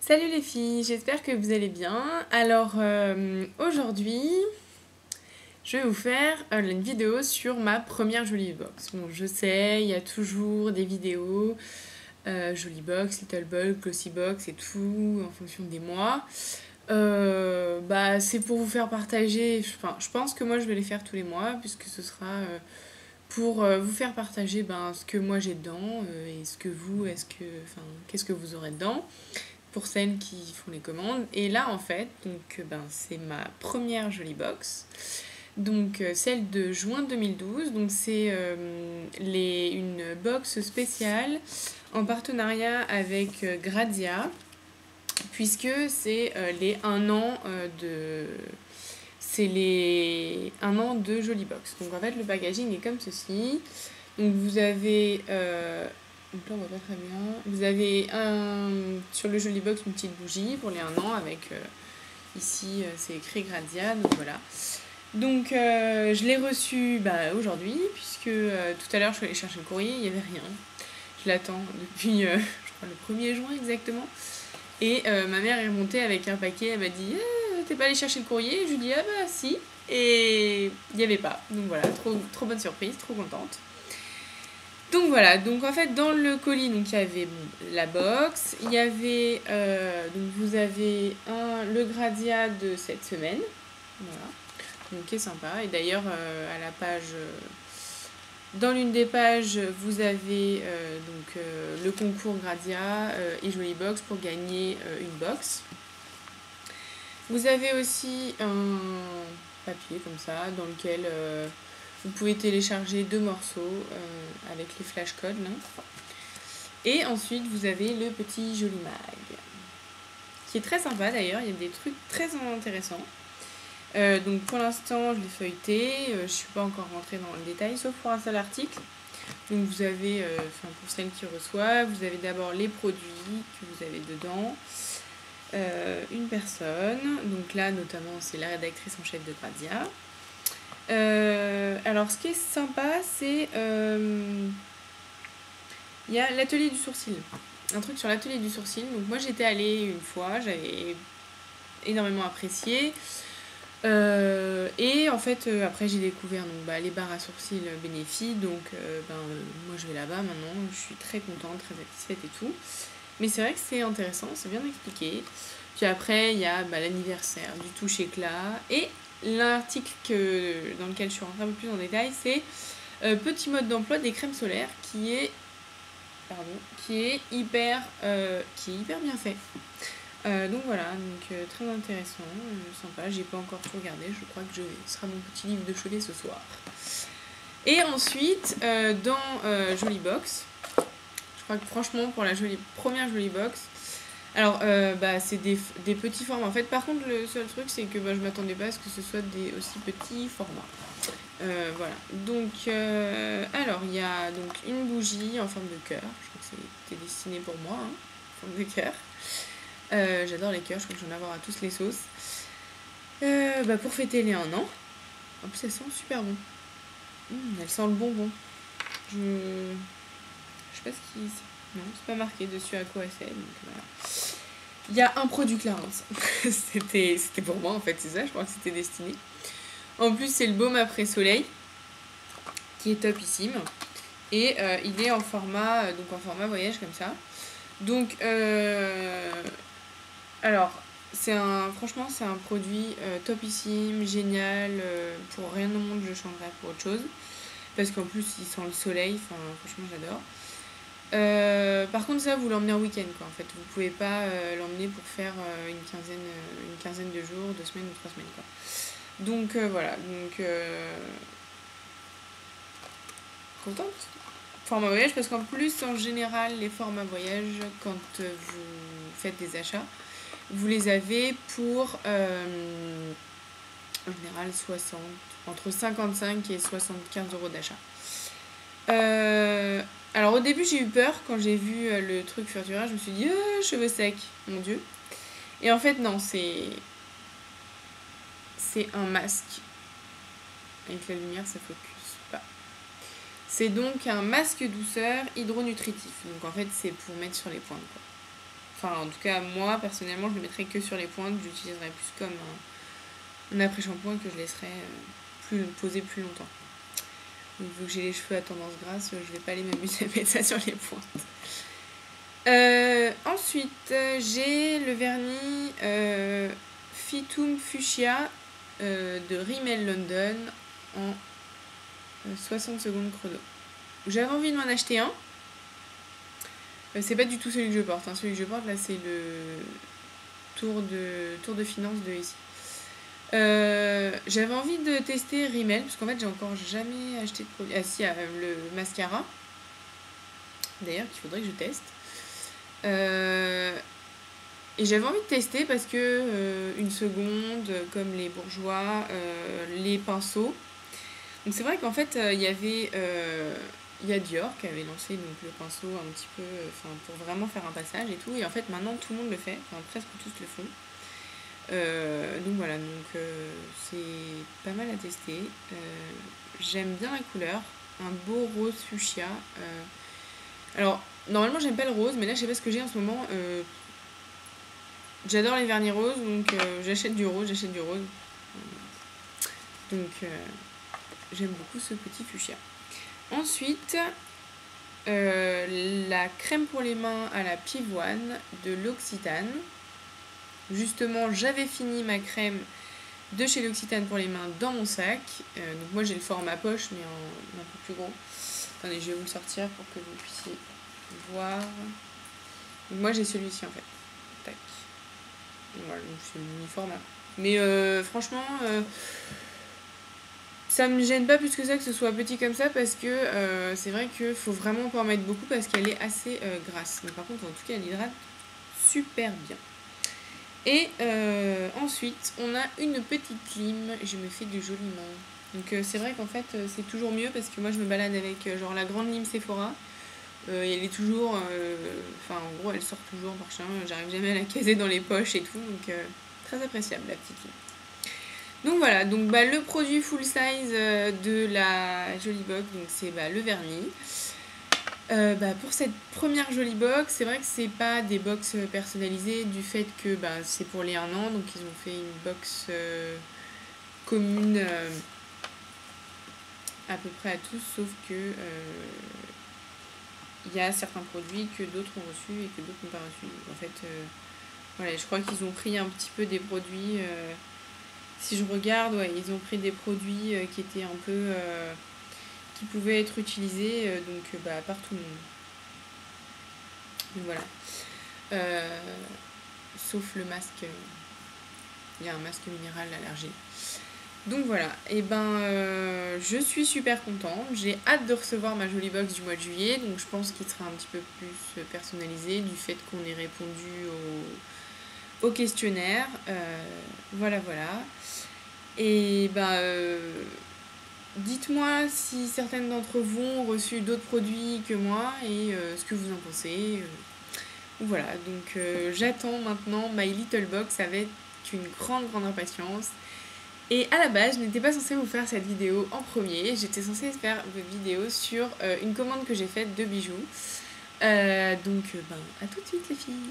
Salut les filles, j'espère que vous allez bien. Alors aujourd'hui, je vais vous faire une vidéo sur ma première Jolie Box. Bon, je sais, il y a toujours des vidéos Jolie Box, Little Box, Glossy Box et tout en fonction des mois. C'est pour vous faire partager. Enfin, je pense que moi je vais les faire tous les mois puisque ce sera pour vous faire partager ce que moi j'ai dedans et ce que vous, qu'est-ce que vous aurez dedans pour celles qui font les commandes. Et là, en fait, c'est ma première Jolie Box. Donc, celle de juin 2012. Donc, c'est une box spéciale en partenariat avec Gradia, puisque c'est les 1 an de. C'est les 1 an de Jolie Box. Donc, en fait, le packaging est comme ceci. Donc, vous avez. Donc là on voit pas très bien. Vous avez sur le Jolie Box une petite bougie pour les 1 an avec ici c'est écrit Gradia, donc voilà. Donc je l'ai reçu aujourd'hui puisque tout à l'heure je suis allée chercher le courrier, il n'y avait rien. Je l'attends depuis je crois le 1er juin exactement. Et ma mère est remontée avec un paquet, elle m'a dit t'es pas allée chercher le courrier? Je lui dis ah bah si. Et il n'y avait pas. Donc voilà, trop bonne surprise, trop contente. Donc voilà, donc en fait dans le colis donc il y avait la box, il y avait donc vous avez le Gradia de cette semaine, voilà, donc qui est sympa. Et d'ailleurs à la page, dans l'une des pages vous avez le concours Gradia et Jolie Box pour gagner une box. Vous avez aussi un papier comme ça dans lequel vous pouvez télécharger 2 morceaux avec les flashcodes là. Et ensuite vous avez le petit Joli Mag qui est très sympa d'ailleurs, il y a des trucs très intéressants. Donc pour l'instant je l'ai feuilleté, je suis pas encore rentrée dans le détail sauf pour un seul article. Donc vous avez, pour celles qui reçoivent, vous avez d'abord les produits que vous avez dedans. Une personne, donc là notamment c'est la rédactrice en chef de Gradia. Alors ce qui est sympa c'est il y a l'atelier du sourcil, un truc sur l'atelier du sourcil. Donc moi j'étais allée une fois, j'avais énormément apprécié et en fait après j'ai découvert les barres à sourcils Bénéfi. Donc moi je vais là-bas maintenant, je suis très contente, très satisfaite et tout. Mais c'est vrai que c'est intéressant, c'est bien expliqué. Puis après, il y a l'anniversaire du touche éclat. Et l'article dans lequel je suis rentrée un peu plus en détail, c'est petit mode d'emploi des crèmes solaires qui est hyper bien fait. Donc voilà, très intéressant, sympa. J'ai pas encore tout regardé, je crois que ce sera mon petit livre de chevet ce soir. Et ensuite, dans Jolie Box, je crois que franchement pour la première Jolie Box, alors c'est des petits formats en fait. Par contre le seul truc c'est que je m'attendais pas à ce que ce soit des aussi petits formats. Voilà, donc alors il y a donc une bougie en forme de cœur, je crois que c'était destiné pour moi, en forme de cœur. J'adore les cœurs, je crois que j'en ai avoir à tous les sauces. Pour fêter les 1 an. En plus elle sent super bon. Elle sent le bonbon. Je sais pas ce qui... Non, c'est pas marqué dessus à quoi c'est. Donc voilà. Il y a un produit Clarins. C'était pour moi en fait, c'est ça, je crois que c'était destiné. En plus, c'est le baume après soleil qui est topissime. Et il est en format voyage comme ça. Donc, alors, franchement, c'est un produit topissime, génial. Pour rien au monde, je changerais pour autre chose. Parce qu'en plus, il sent le soleil. Enfin, franchement, j'adore. Par contre ça vous l'emmenez en week-end quoi. En fait vous pouvez pas l'emmener pour faire une quinzaine de jours, 2 semaines ou 3 semaines quoi. Donc voilà, contente. Format voyage parce qu'en plus en général les formats voyage quand vous faites des achats vous les avez pour en général entre 55 et 75 € d'achat. Alors au début j'ai eu peur quand j'ai vu le truc Furtura, je me suis dit cheveux secs, mon dieu. Et en fait non, c'est un masque. Avec la lumière ça focus pas. C'est donc un masque douceur hydronutritif. Donc en fait c'est pour mettre sur les pointes quoi. enfin en tout cas moi personnellement je le mettrais que sur les pointes, j'utiliserais plus comme un après-shampoing que je laisserais poser plus longtemps. Donc vu que j'ai les cheveux à tendance grasse, je vais pas aller m'amuser à mettre ça sur les pointes. Ensuite j'ai le vernis Fitum Fuchsia de Rimmel London en 60 secondes chrono. J'avais envie de m'en acheter un. C'est pas du tout celui que je porte. Celui que je porte là c'est le Tour de Finance de ici. J'avais envie de tester Rimmel parce qu'en fait j'ai encore jamais acheté de produit. Ah si, le mascara. D'ailleurs qu'il faudrait que je teste. Et j'avais envie de tester parce que une seconde, comme les bourgeois, les pinceaux. Donc c'est vrai qu'en fait il y a Dior qui avait lancé donc, le pinceau un petit peu pour vraiment faire un passage et tout. Et en fait maintenant tout le monde le fait, enfin presque tous le font. Donc voilà, c'est pas mal à tester. J'aime bien la couleur, un beau rose fuchsia. Alors normalement j'aime pas le rose, mais là je sais pas ce que j'ai en ce moment. J'adore les vernis roses, donc j'achète du rose. Donc j'aime beaucoup ce petit fuchsia. Ensuite, la crème pour les mains à la pivoine de l'Occitane. Justement, j'avais fini ma crème de chez l'Occitane pour les mains dans mon sac. Donc moi j'ai le format poche, mais un peu plus gros. Attendez, je vais vous le sortir pour que vous puissiez voir. Donc moi j'ai celui-ci en fait. Tac. Voilà, donc c'est le mini format. Mais franchement, ça me gêne pas plus que ça que ce soit petit comme ça parce que c'est vrai qu'il faut vraiment pas en mettre beaucoup parce qu'elle est assez grasse. Mais par contre, en tout cas, elle hydrate super bien. Et ensuite, on a une petite lime. Je me fais du joli main. Donc c'est vrai qu'en fait, c'est toujours mieux parce que moi, je me balade avec genre la grande lime Sephora. Et elle est toujours... Enfin, en gros, elle sort toujours, machin. J'arrive jamais à la caser dans les poches et tout. Donc très appréciable, la petite lime. Donc voilà, donc le produit full size de la Jolie Box, donc c'est le vernis. Pour cette première Jolie Box, c'est vrai que c'est pas des box personnalisées du fait que c'est pour les 1 an, donc ils ont fait une box commune à peu près à tous, sauf que il y a certains produits que d'autres ont reçus et que d'autres n'ont pas reçus. En fait, voilà, je crois qu'ils ont pris un petit peu des produits... Si je regarde, ouais, ils ont pris des produits qui étaient un peu... qui pouvaient être utilisés par tout le monde. Donc voilà. Sauf le masque. Il y a un masque minéral allergie. Donc voilà. Et je suis super contente. J'ai hâte de recevoir ma Jolie Box du mois de juillet. Donc je pense qu'il sera un petit peu plus personnalisé du fait qu'on ait répondu au questionnaire. Voilà. Et dites-moi si certaines d'entre vous ont reçu d'autres produits que moi et ce que vous en pensez. Voilà, donc j'attends maintenant My Little Box avec une grande impatience. Et à la base, je n'étais pas censée vous faire cette vidéo en premier. J'étais censée faire une vidéo sur une commande que j'ai faite de bijoux. À tout de suite les filles.